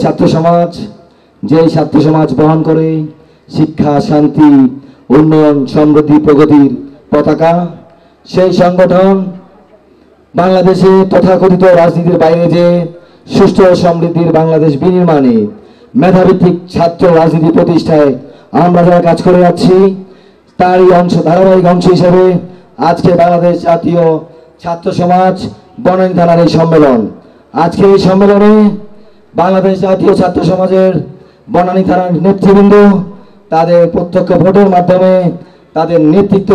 ছাত্র সমাজ, যেই ছাত্র সমাজ বহন করে শিক্ষা, শান্তি, উন্নয়ন, সমৃদ্ধি, প্রগতির পতাকা, সেই সংগঠন বাংলাদেশে তথাকথিত রাজনীতির বাইরে যে সুষ্ঠু সমৃদ্ধির বাংলাদেশ বিনির্মাণে মেধাভিত্তিক ছাত্র রাজনীতি প্রতিষ্ঠায় আমরা যারা কাজ করে যাচ্ছি, তারই ধারাবাহিক অংশ হিসেবে আজকে বাংলাদেশ জাতীয় ছাত্র সমাজ বনানী থানার এই সম্মেলন। আজকে এই সম্মেলনে বাংলাদেশ জাতীয় ছাত্র সমাজের বনানী থানার নেতৃবৃন্দ তাদের প্রত্যক্ষ ভোটের মাধ্যমে তাদের নেতৃত্ব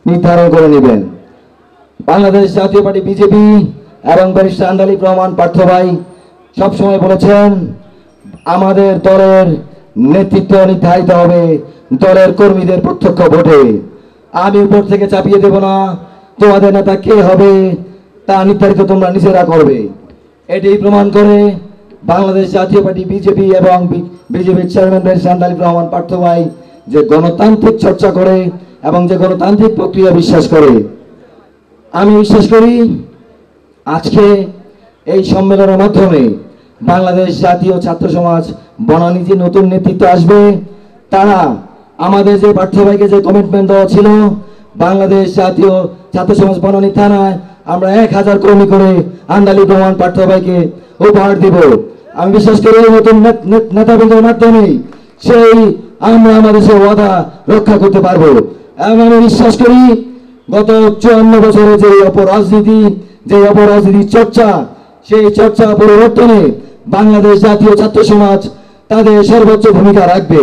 নির্ধারণ করে নেবেন। বাংলাদেশ জাতীয় পার্টি বিজেপি এবং ব্যারিস্টার আন্দালিব রহমান পার্থ ভাই সবসময় বলেছেন, আমাদের দলের নেতৃত্ব নির্ধারিত হবে দলের কর্মীদের প্রত্যক্ষ ভোটে। আমি উপর থেকে চাপিয়ে দেব না, তোমাদের নেতা কে হবে তা নির্ধারিত তোমরা নিজেরা করবে। এটি প্রমাণ করে বাংলাদেশ জাতীয় পার্টি বিজেপি এবং বিজেপির চেয়ারম্যান ব্যারিস্টার আন্দালিব রহমান পার্থ ভাই যে গণতান্ত্রিক চর্চা করে এবং যে গণতান্ত্রিক প্রক্রিয়া বিশ্বাস করে। আমি বিশ্বাস করি আজকে এই সম্মেলনের মাধ্যমে বাংলাদেশ জাতীয় ছাত্র সমাজ বনানী যে নতুন নেতৃত্ব আসবে, তারা আমাদের যে পার্থ ভাইকে যে কমিটমেন্ট দেওয়া ছিল, বাংলাদেশ জাতীয় ছাত্র সমাজ বনানী থানায় আমরা 1000 কর্মী করে আন্দালিব রহমান পার্থ ভাইকে উপহার দিব। আমি বিশ্বাস করি নতুন নেতাবৃন্দের মাধ্যমে সেই আমরা আমাদের সেই ওয়াদা রক্ষা করতে পারবো। এবং আমি বিশ্বাস করি গত 54 বছরে যে অপরাজনীতির চর্চা, সেই চর্চা পরিবর্তনে বাংলাদেশ জাতীয় ছাত্র সমাজ তাদের সর্বোচ্চ ভূমিকা রাখবে।